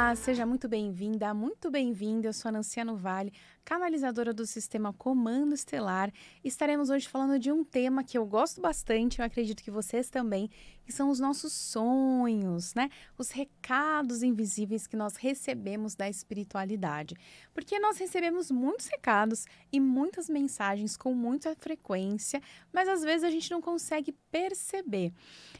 Olá, seja muito bem-vinda, muito bem-vinda. Eu sou a Nanciano Vale, canalizadora do Sistema Comando Estelar. Estaremos hoje falando de um tema que eu gosto bastante, eu acredito que vocês também, que são os nossos sonhos, né? Os recados invisíveis que nós recebemos da espiritualidade. Porque nós recebemos muitos recados e muitas mensagens com muita frequência, mas às vezes a gente não consegue perceber.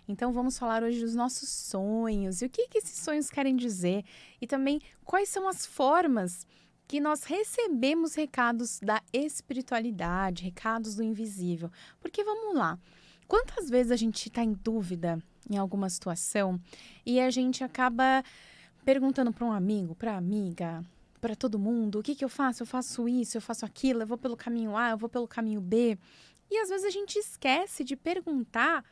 Então vamos falar hoje dos nossos sonhos e o que esses sonhos querem dizer e também quais são as formas que nós recebemos recados da espiritualidade, recados do invisível. Porque vamos lá, quantas vezes a gente está em dúvida em alguma situação e a gente acaba perguntando para um amigo, para amiga, para todo mundo, o que eu faço? Eu faço isso, eu faço aquilo, eu vou pelo caminho A, eu vou pelo caminho B. E às vezes a gente esquece de perguntar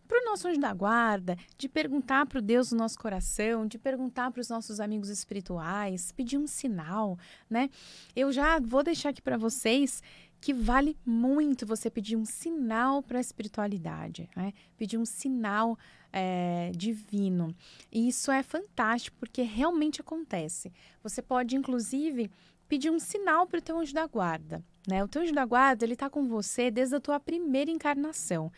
para o nosso anjo da guarda, de perguntar para o Deus do nosso coração, de perguntar para os nossos amigos espirituais, pedir um sinal, né? Eu já vou deixar aqui para vocês que vale muito você pedir um sinal para a espiritualidade, né? Pedir um sinal divino. E isso é fantástico porque realmente acontece. Você pode, inclusive, pedir um sinal para o teu anjo da guarda, né? O teu anjo da guarda, ele está com você desde a tua primeira encarnação.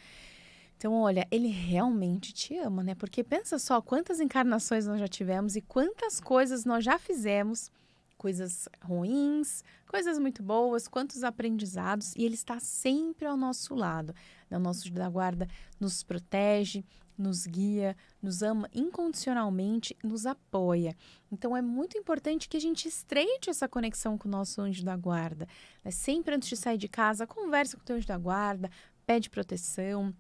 Então, olha, ele realmente te ama, né? Porque pensa só quantas encarnações nós já tivemos e quantas coisas nós já fizemos, coisas ruins, coisas muito boas, quantos aprendizados, e ele está sempre ao nosso lado. O nosso anjo da guarda nos protege, nos guia, nos ama incondicionalmente, nos apoia. Então, é muito importante que a gente estreite essa conexão com o nosso anjo da guarda. Sempre antes de sair de casa, conversa com o teu anjo da guarda, pede proteção.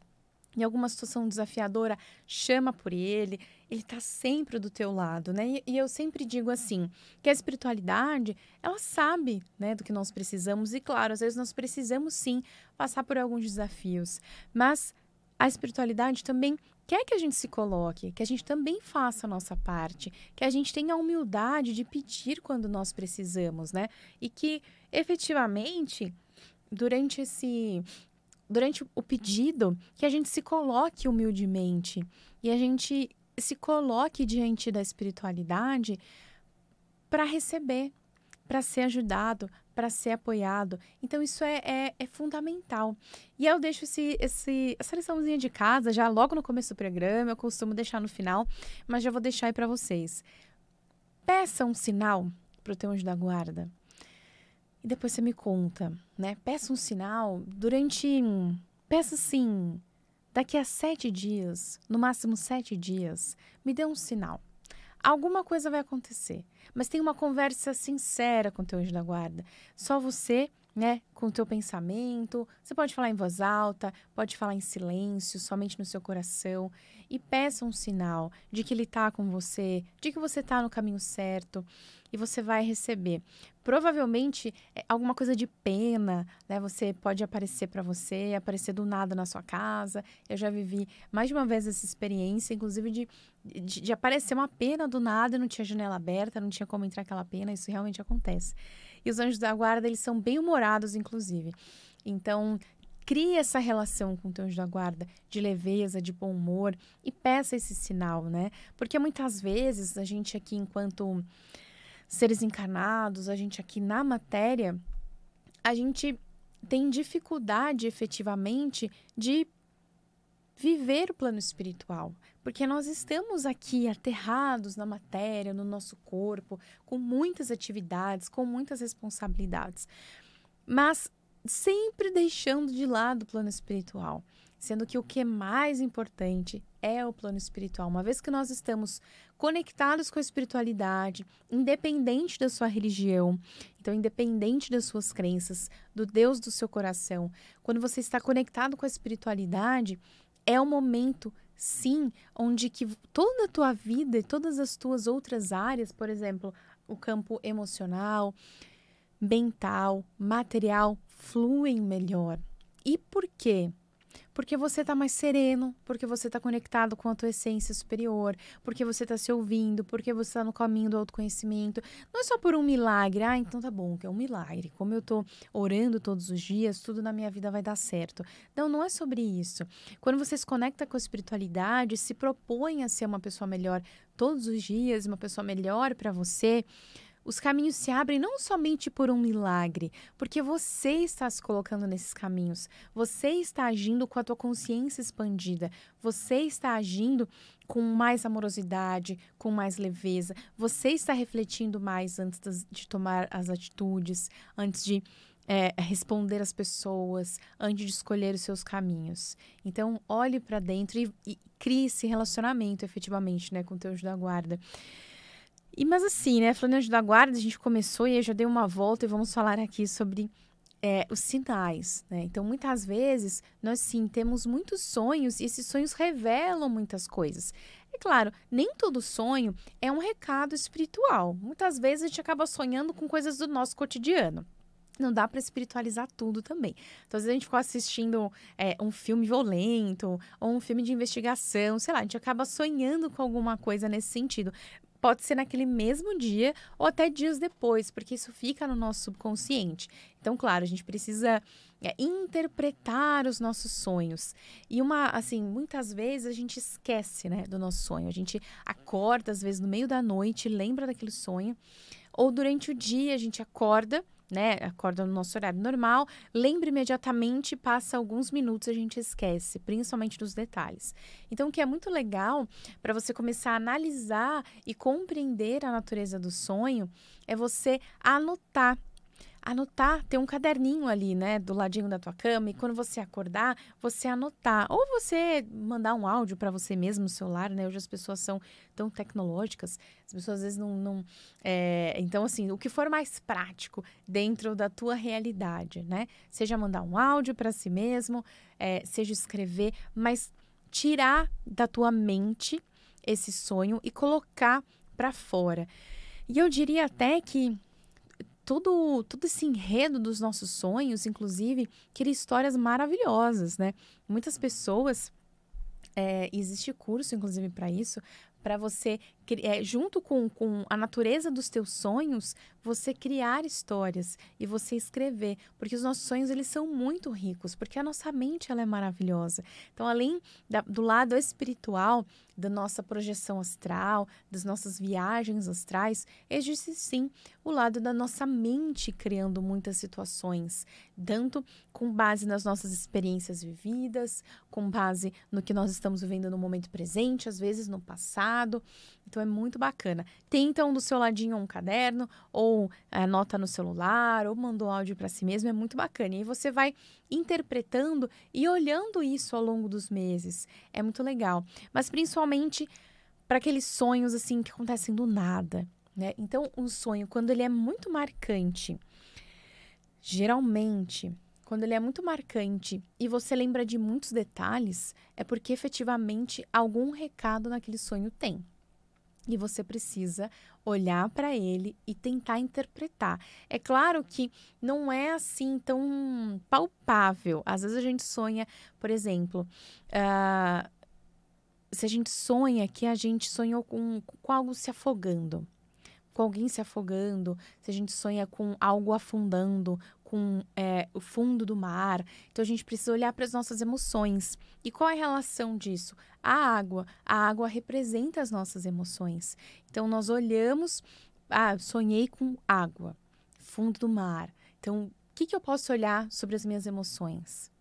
Em alguma situação desafiadora, chama por ele está sempre do teu lado, né? E eu sempre digo assim, que a espiritualidade, ela sabe, né, do que nós precisamos e, claro, às vezes nós precisamos sim passar por alguns desafios, mas a espiritualidade também quer que a gente se coloque, que a gente também faça a nossa parte, que a gente tenha a humildade de pedir quando nós precisamos, né? E que, efetivamente, durante o pedido, que a gente se coloque humildemente e a gente se coloque diante da espiritualidade para receber, para ser ajudado, para ser apoiado. Então, isso é fundamental. E eu deixo essa liçãozinha de casa já logo no começo do programa, eu costumo deixar no final, mas já vou deixar aí para vocês. Peça um sinal para o teu anjo da guarda. E depois você me conta, né? Peça um sinal peça assim, daqui a 7 dias, no máximo 7 dias, me dê um sinal. Alguma coisa vai acontecer, mas tem uma conversa sincera com o teu anjo da guarda. Só você, né, com o teu pensamento. Você pode falar em voz alta, pode falar em silêncio, somente no seu coração. E peça um sinal de que ele está com você, de que você está no caminho certo. E você vai receber. Provavelmente alguma coisa de pena, né? Você pode aparecer para você, aparecer do nada na sua casa. Eu já vivi mais de uma vez essa experiência, inclusive de aparecer uma pena do nada, não tinha janela aberta, não tinha como entrar aquela pena, isso realmente acontece. E os anjos da guarda, eles são bem-humorados, inclusive. Então, crie essa relação com o teu anjo da guarda de leveza, de bom humor e peça esse sinal, né? Porque muitas vezes a gente aqui, enquanto seres encarnados, a gente aqui na matéria, a gente tem dificuldade efetivamente de viver o plano espiritual, porque nós estamos aqui aterrados na matéria, no nosso corpo, com muitas atividades, com muitas responsabilidades, mas sempre deixando de lado o plano espiritual, sendo que o que é mais importante é o plano espiritual. Uma vez que nós estamos conectados com a espiritualidade, independente da sua religião, então independente das suas crenças, do Deus do seu coração, quando você está conectado com a espiritualidade, é o momento, sim, onde que toda a tua vida e todas as tuas outras áreas, por exemplo, o campo emocional, mental, material, fluem melhor. E por quê? Porque você tá mais sereno, porque você tá conectado com a tua essência superior, porque você tá se ouvindo, porque você tá no caminho do autoconhecimento. Não é só por um milagre. Ah, então tá bom, que é um milagre. Como eu tô orando todos os dias, tudo na minha vida vai dar certo. Não, não é sobre isso. Quando você se conecta com a espiritualidade, se propõe a ser uma pessoa melhor todos os dias, uma pessoa melhor para você, os caminhos se abrem não somente por um milagre, porque você está se colocando nesses caminhos, você está agindo com a tua consciência expandida, você está agindo com mais amorosidade, com mais leveza, você está refletindo mais antes de tomar as atitudes, antes de responder às pessoas, antes de escolher os seus caminhos. Então, olhe para dentro e crie esse relacionamento efetivamente, né, com o teu anjo da guarda. Mas assim, né, falando de anjo da guarda, a gente começou e eu já dei uma volta e vamos falar aqui sobre os sinais, né? Então, muitas vezes, nós sim temos muitos sonhos e esses sonhos revelam muitas coisas. É claro, nem todo sonho é um recado espiritual. Muitas vezes a gente acaba sonhando com coisas do nosso cotidiano. Não dá para espiritualizar tudo também. Então, às vezes a gente ficou assistindo um filme violento ou um filme de investigação, sei lá, a gente acaba sonhando com alguma coisa nesse sentido. Pode ser naquele mesmo dia ou até dias depois, porque isso fica no nosso subconsciente. Então, claro, a gente precisa interpretar os nossos sonhos. E muitas vezes a gente esquece, né, do nosso sonho. A gente acorda, às vezes, no meio da noite, lembra daquele sonho. Ou durante o dia a gente acorda, né? Acorda no nosso horário normal, lembra imediatamente, passa alguns minutos a gente esquece, principalmente dos detalhes. Então, o que é muito legal para você começar a analisar e compreender a natureza do sonho é você anotar. Anotar, ter um caderninho ali, né, do ladinho da tua cama, e quando você acordar, você anotar. Ou você mandar um áudio para você mesmo no celular, né? Hoje as pessoas são tão tecnológicas, as pessoas às vezes não. Então, assim, o que for mais prático dentro da tua realidade, né? Seja mandar um áudio para si mesmo, seja escrever, mas tirar da tua mente esse sonho e colocar para fora. E eu diria até que todo esse enredo dos nossos sonhos, inclusive, cria histórias maravilhosas, né? Muitas pessoas, existe curso, inclusive, para isso, para você, junto com a natureza dos teus sonhos, você criar histórias e você escrever, porque os nossos sonhos, eles são muito ricos, porque a nossa mente, ela é maravilhosa. Então, além do lado espiritual, da nossa projeção astral, das nossas viagens astrais, existe sim o lado da nossa mente criando muitas situações, tanto com base nas nossas experiências vividas, com base no que nós estamos vivendo no momento presente, às vezes no passado. Então, é muito bacana. Tem, então, do seu ladinho um caderno, ou anota no celular, ou manda um áudio para si mesmo, é muito bacana. E aí você vai interpretando e olhando isso ao longo dos meses. É muito legal. Mas, principalmente, para aqueles sonhos, assim, que acontecem do nada, né? Então, um sonho, quando ele é muito marcante, geralmente, quando ele é muito marcante e você lembra de muitos detalhes, é porque efetivamente algum recado naquele sonho tem. E você precisa olhar para ele e tentar interpretar. É claro que não é assim tão palpável. Às vezes a gente sonha, por exemplo, se a gente sonha que a gente sonhou com algo se afogando, com alguém se afogando, se a gente sonha com algo afundando, com o fundo do mar. Então, a gente precisa olhar para as nossas emoções. E qual é a relação disso? A água representa as nossas emoções. Então, nós olhamos, sonhei com água, fundo do mar. Então, o que eu posso olhar sobre as minhas emoções?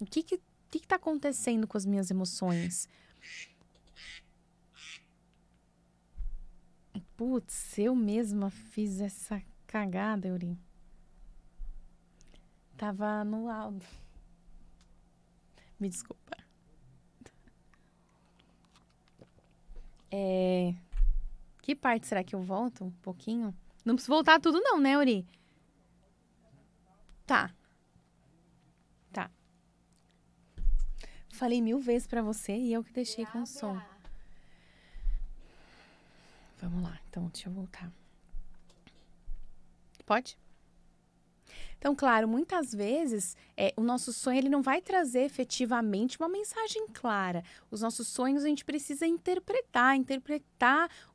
O que está acontecendo com as minhas emoções? Putz, eu mesma fiz essa cagada, Yuri. Tava no áudio. Me desculpa. Que parte será que eu volto? Um pouquinho? Não preciso voltar tudo não, né, Yuri? Tá. Falei 1000 vezes pra você e eu que deixei com o som. Vamos lá, então deixa eu voltar. Pode? Então, claro, muitas vezes o nosso sonho ele não vai trazer efetivamente uma mensagem clara. Os nossos sonhos a gente precisa interpretar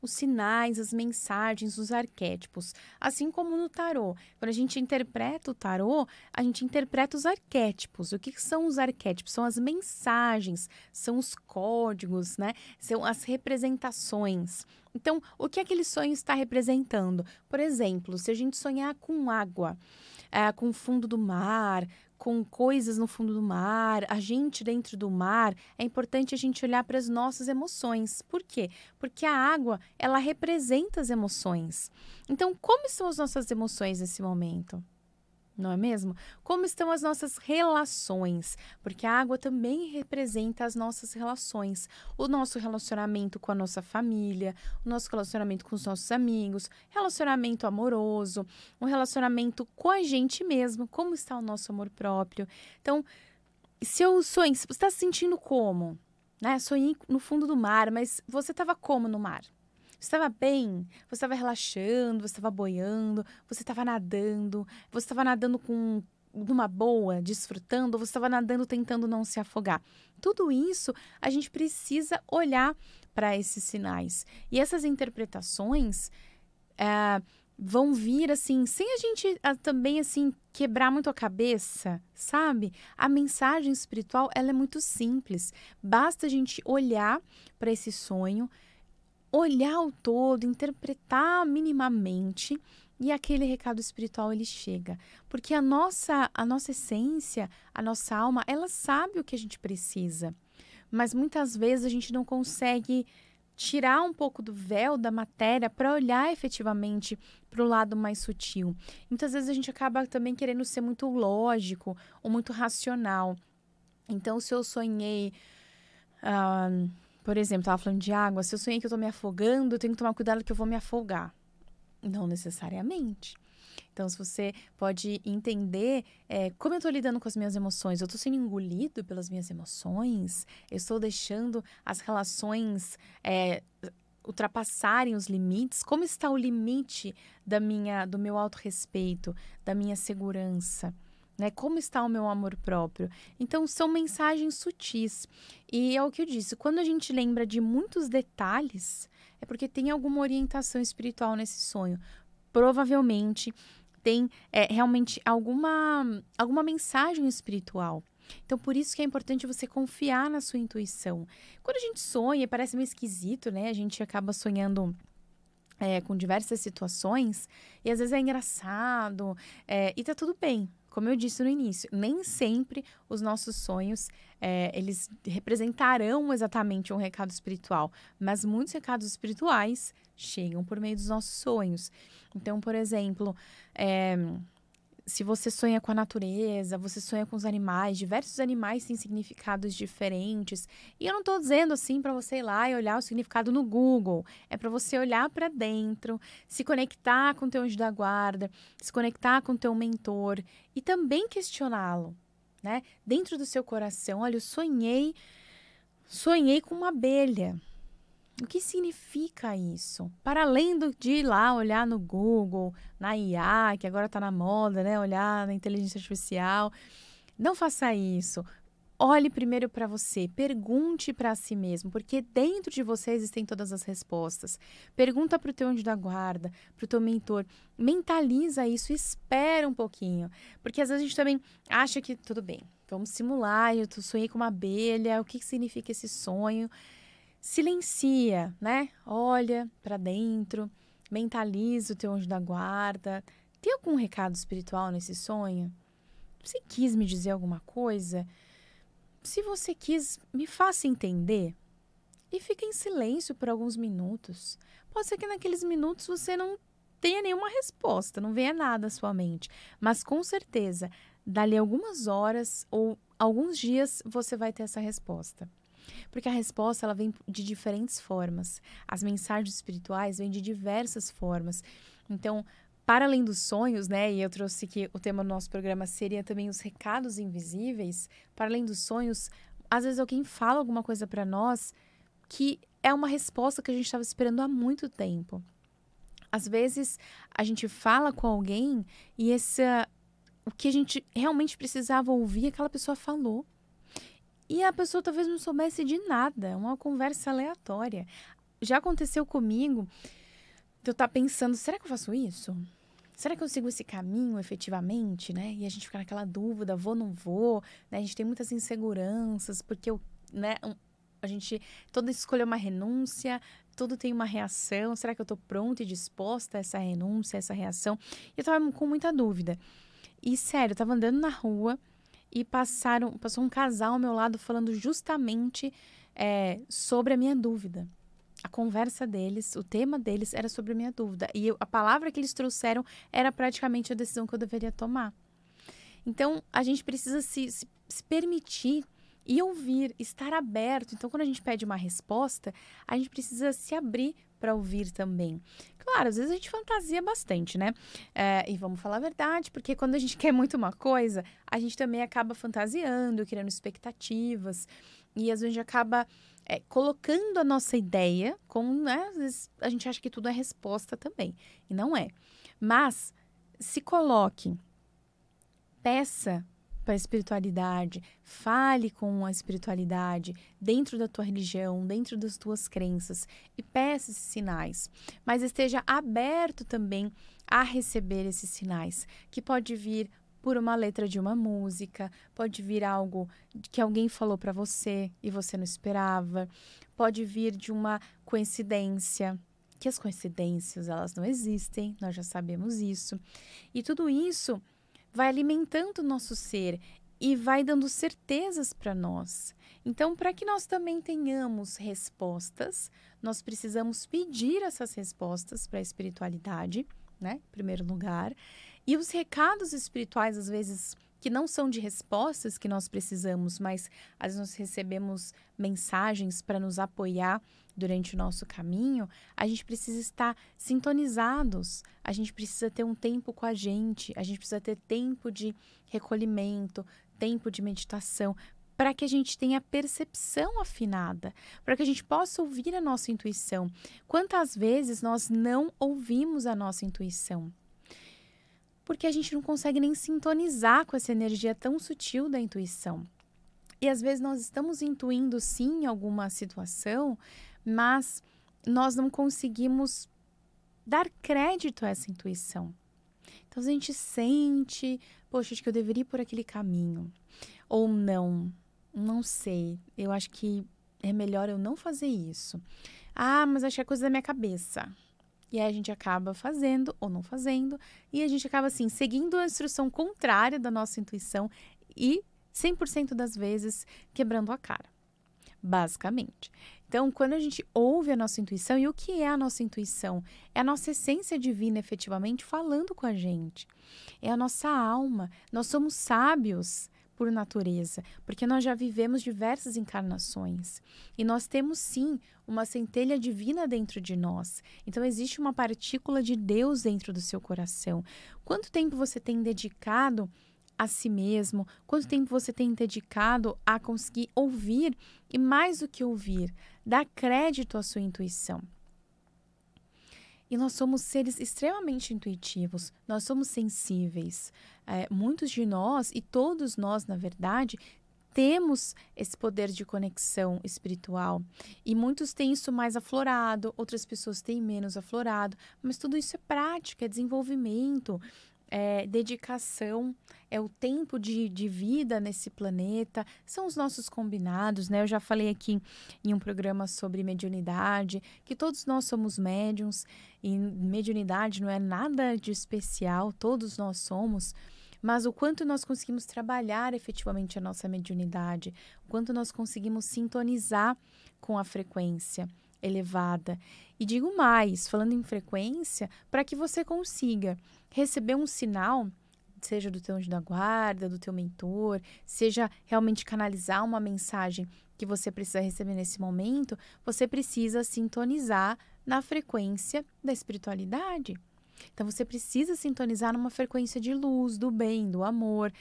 os sinais, as mensagens, os arquétipos. Assim como no tarô. Quando a gente interpreta o tarô, a gente interpreta os arquétipos. O que são os arquétipos? São as mensagens, são os códigos, né? São as representações. Então, o que aquele sonho está representando? Por exemplo, se a gente sonhar com água, com o fundo do mar, com coisas no fundo do mar, a gente dentro do mar, é importante a gente olhar para as nossas emoções. Por quê? Porque a água, ela representa as emoções. Então, como estão as nossas emoções nesse momento? Não é mesmo? Como estão as nossas relações? Porque a água também representa as nossas relações. O nosso relacionamento com a nossa família, o nosso relacionamento com os nossos amigos, relacionamento amoroso, um relacionamento com a gente mesmo. Como está o nosso amor próprio? Então, se eu sonho, você está se sentindo como? Né? Sonhei no fundo do mar, mas você estava como no mar? Você estava bem? Você estava relaxando? Você estava boiando? Você estava nadando? Você estava nadando numa boa, desfrutando? Ou você estava nadando tentando não se afogar? Tudo isso a gente precisa olhar para esses sinais. E essas interpretações vão vir assim, sem a gente também assim quebrar muito a cabeça, sabe? A mensagem espiritual ela é muito simples. Basta a gente olhar para esse sonho, olhar o todo, interpretar minimamente e aquele recado espiritual ele chega. Porque a nossa essência, a nossa alma, ela sabe o que a gente precisa. Mas muitas vezes a gente não consegue tirar um pouco do véu da matéria para olhar efetivamente para o lado mais sutil. Muitas vezes a gente acaba também querendo ser muito lógico ou muito racional. Então, se eu sonhei... por exemplo, estava falando de água. Se eu sonhei que eu estou me afogando, eu tenho que tomar cuidado que eu vou me afogar. Não necessariamente. Então, se você pode entender como eu estou lidando com as minhas emoções. Eu estou sendo engolido pelas minhas emoções? Eu estou deixando as relações ultrapassarem os limites? Como está o limite do meu autorrespeito, da minha segurança? Né? Como está o meu amor próprio? Então, são mensagens sutis. E é o que eu disse, quando a gente lembra de muitos detalhes, é porque tem alguma orientação espiritual nesse sonho. Provavelmente tem realmente alguma mensagem espiritual. Então, por isso que é importante você confiar na sua intuição. Quando a gente sonha, parece meio esquisito, né? A gente acaba sonhando... com diversas situações, e às vezes é engraçado, e tá tudo bem. Como eu disse no início, nem sempre os nossos sonhos, eles representarão exatamente um recado espiritual, mas muitos recados espirituais chegam por meio dos nossos sonhos. Então, por exemplo, se você sonha com a natureza, você sonha com os animais, diversos animais têm significados diferentes. E eu não estou dizendo assim para você ir lá e olhar o significado no Google. É para você olhar para dentro, se conectar com o teu anjo da guarda, se conectar com o teu mentor e também questioná-lo, né? Dentro do seu coração, olha, eu sonhei com uma abelha. O que significa isso? Para além de ir lá olhar no Google, na IA, que agora está na moda, né? Olhar na inteligência artificial. Não faça isso. Olhe primeiro para você, pergunte para si mesmo, porque dentro de você existem todas as respostas. Pergunta para o teu anjo da guarda, para o teu mentor, mentaliza isso, espera um pouquinho, porque às vezes a gente também acha que tudo bem, vamos simular, eu sonhei com uma abelha, o que significa esse sonho? Silencia, né? Olha para dentro, mentaliza o teu anjo da guarda. Tem algum recado espiritual nesse sonho? Você quis me dizer alguma coisa? Se você quis, me faça entender. E fica em silêncio por alguns minutos. Pode ser que naqueles minutos você não tenha nenhuma resposta, não venha nada à sua mente. Mas com certeza, dali algumas horas ou alguns dias, você vai ter essa resposta. Porque a resposta ela vem de diferentes formas. As mensagens espirituais vêm de diversas formas. Então, para além dos sonhos, né? E eu trouxe que o tema do nosso programa seria também os recados invisíveis. Para além dos sonhos, às vezes alguém fala alguma coisa para nós que é uma resposta que a gente estava esperando há muito tempo. Às vezes, a gente fala com alguém e o que a gente realmente precisava ouvir, aquela pessoa falou. E a pessoa talvez não soubesse de nada, uma conversa aleatória. Já aconteceu comigo de eu estar pensando, será que eu faço isso? Será que eu sigo esse caminho efetivamente, né? E a gente fica naquela dúvida, vou, não vou, né? A gente tem muitas inseguranças, porque, né, a gente toda escolha uma renúncia, tudo tem uma reação. Será que eu tô pronta e disposta a essa renúncia, a essa reação? E eu tava com muita dúvida. E, sério, eu tava andando na rua e passou um casal ao meu lado falando justamente sobre a minha dúvida. A conversa deles, o tema deles era sobre a minha dúvida. E a palavra que eles trouxeram era praticamente a decisão que eu deveria tomar. Então, a gente precisa se permitir e ouvir, estar aberto. Então, quando a gente pede uma resposta, a gente precisa se abrir para ouvir também. Claro, às vezes a gente fantasia bastante, né? E vamos falar a verdade, porque quando a gente quer muito uma coisa, a gente também acaba fantasiando, criando expectativas. E às vezes a gente acaba colocando a nossa ideia, como, né? Às vezes a gente acha que tudo é resposta também. E não é. Mas se coloque, peça para a espiritualidade, fale com a espiritualidade dentro da tua religião, dentro das tuas crenças e peça esses sinais. Mas esteja aberto também a receber esses sinais, que pode vir por uma letra de uma música, pode vir algo que alguém falou para você e você não esperava, pode vir de uma coincidência, que as coincidências elas não existem, nós já sabemos isso. E tudo isso vai alimentando o nosso ser e vai dando certezas para nós. Então, para que nós também tenhamos respostas, nós precisamos pedir essas respostas para a espiritualidade, né? Em primeiro lugar. E os recados espirituais, às vezes, que não são de respostas que nós precisamos, mas às vezes nós recebemos mensagens para nos apoiar durante o nosso caminho, a gente precisa estar sintonizados, a gente precisa ter um tempo com a gente precisa ter tempo de recolhimento, tempo de meditação, para que a gente tenha percepção afinada, para que a gente possa ouvir a nossa intuição. Quantas vezes nós não ouvimos a nossa intuição? Porque a gente não consegue nem sintonizar com essa energia tão sutil da intuição. E às vezes nós estamos intuindo sim alguma situação, mas nós não conseguimos dar crédito a essa intuição. Então a gente sente, poxa, acho que eu deveria ir por aquele caminho. Ou não sei, eu acho que é melhor eu não fazer isso. Ah, mas acho que é coisa da minha cabeça. E aí a gente acaba fazendo ou não fazendo, e a gente acaba assim, seguindo a instrução contrária da nossa intuição e 100% das vezes quebrando a cara, basicamente. Então, quando a gente ouve a nossa intuição, e o que é a nossa intuição? É a nossa essência divina efetivamente falando com a gente. É a nossa alma. Nós somos sábios por natureza, porque nós já vivemos diversas encarnações. E nós temos, sim, uma centelha divina dentro de nós. Então, existe uma partícula de Deus dentro do seu coração. Quanto tempo você tem dedicado a si mesmo? Quanto tempo você tem dedicado a conseguir ouvir? E mais do que ouvir, dar crédito à sua intuição. E nós somos seres extremamente intuitivos, nós somos sensíveis. Muitos de nós, e todos nós, na verdade, temos esse poder de conexão espiritual. E muitos têm isso mais aflorado, outras pessoas têm menos aflorado. Mas tudo isso é prática, é desenvolvimento, é dedicação, é o tempo de vida nesse planeta, são os nossos combinados, né? Eu já falei aqui em um programa sobre mediunidade, que todos nós somos médiuns, e mediunidade não é nada de especial, todos nós somos, mas o quanto nós conseguimos trabalhar efetivamente a nossa mediunidade, o quanto nós conseguimos sintonizar com a frequência elevada. E digo mais, falando em frequência, para que você consiga receber um sinal, seja do teu anjo da guarda, do teu mentor, seja realmente canalizar uma mensagem que você precisa receber nesse momento, você precisa sintonizar na frequência da espiritualidade. Então, você precisa sintonizar numa frequência de luz, do bem, do amor.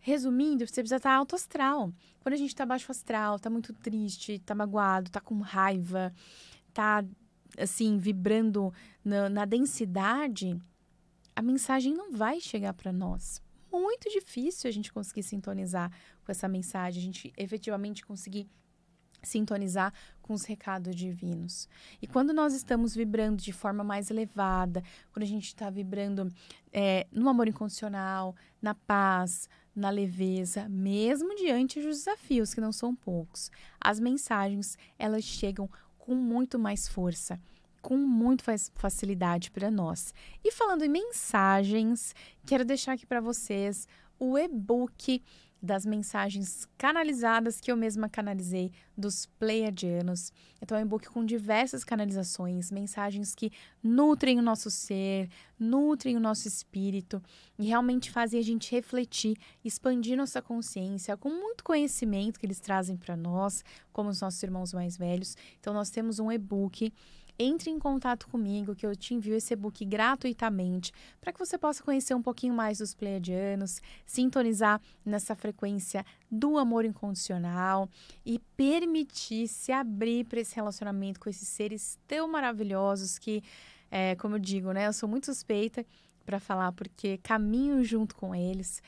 Resumindo, você precisa estar alto astral. Quando a gente está baixo astral, está muito triste, está magoado, está com raiva, está, assim, vibrando na densidade, a mensagem não vai chegar para nós. muito difícil a gente conseguir sintonizar com essa mensagem, a gente efetivamente conseguir sintonizar com os recados divinos. E quando nós estamos vibrando de forma mais elevada, quando a gente está vibrando no amor incondicional, na paz, na leveza, mesmo diante dos desafios, que não são poucos, as mensagens, elas chegam com muito mais força, com muito mais facilidade para nós. E falando em mensagens, quero deixar aqui para vocês o e-book das mensagens canalizadas que eu mesma canalizei dos pleiadianos. Então é um e-book com diversas canalizações, mensagens que nutrem o nosso ser, nutrem o nosso espírito e realmente fazem a gente refletir, expandir nossa consciência com muito conhecimento que eles trazem para nós, como os nossos irmãos mais velhos. Então nós temos um e-book. Entre em contato comigo que eu te envio esse e-book gratuitamente para que você possa conhecer um pouquinho mais dos pleiadianos, sintonizar nessa frequência do amor incondicional e permitir se abrir para esse relacionamento com esses seres tão maravilhosos que, como eu digo, né, eu sou muito suspeita para falar porque caminho junto com eles.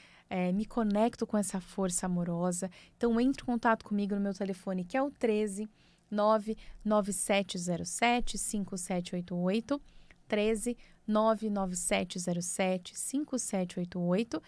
Me conecto com essa força amorosa. Então, entre em contato comigo no meu telefone, que é o 13 99707-5788, 13 99707-5788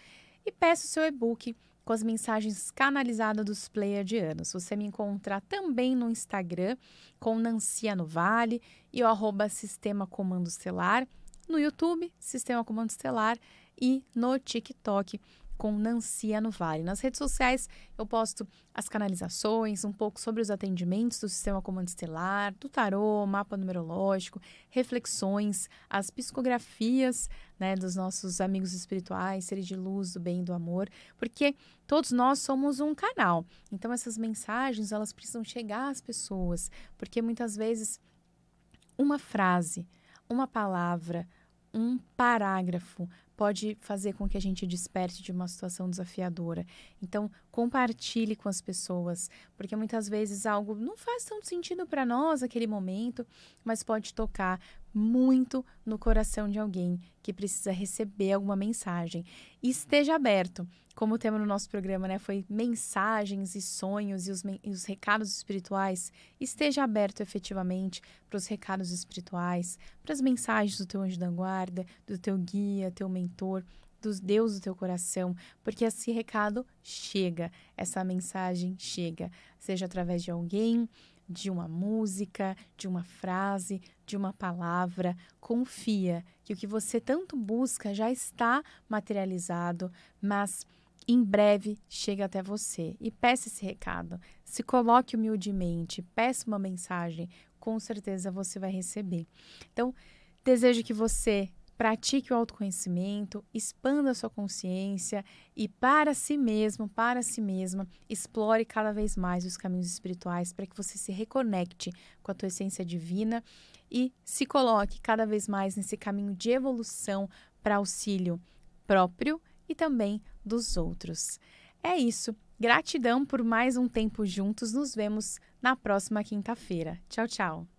e peço o seu e-book com as mensagens canalizadas dos pleiadianos. Você me encontra também no Instagram com Nancia no Vale e o @Sistema Comando Estelar, no YouTube, Sistema Comando Estelar e no TikTok, com Nancia no Vale. Nas redes sociais eu posto as canalizações, um pouco sobre os atendimentos do Sistema Comando Estelar, do tarô, mapa numerológico, reflexões, as psicografias, né, dos nossos amigos espirituais, seres de luz, do bem e do amor, porque todos nós somos um canal. Então essas mensagens, elas precisam chegar às pessoas, porque muitas vezes uma frase, uma palavra, um parágrafo pode fazer com que a gente desperte de uma situação desafiadora. Então, compartilhe com as pessoas, porque muitas vezes algo não faz tanto sentido para nós naquele momento, mas pode tocar muito no coração de alguém que precisa receber alguma mensagem. E esteja aberto, como o tema no nosso programa, né, foi mensagens e sonhos e os recados espirituais. Esteja aberto efetivamente para os recados espirituais, para as mensagens do teu anjo da guarda, do teu guia, teu mentor, dos Deus do teu coração, porque esse recado chega, essa mensagem chega, seja através de alguém, de uma música, de uma frase, de uma palavra. Confia que o que você tanto busca já está materializado, mas em breve chega até você. E peça esse recado, se coloque humildemente, peça uma mensagem, com certeza você vai receber. Então, desejo que você pratique o autoconhecimento, expanda a sua consciência e para si mesmo, para si mesma, explore cada vez mais os caminhos espirituais para que você se reconecte com a tua essência divina e se coloque cada vez mais nesse caminho de evolução para auxílio próprio e também dos outros. É isso. Gratidão por mais um tempo juntos. Nos vemos na próxima quinta-feira. Tchau, tchau.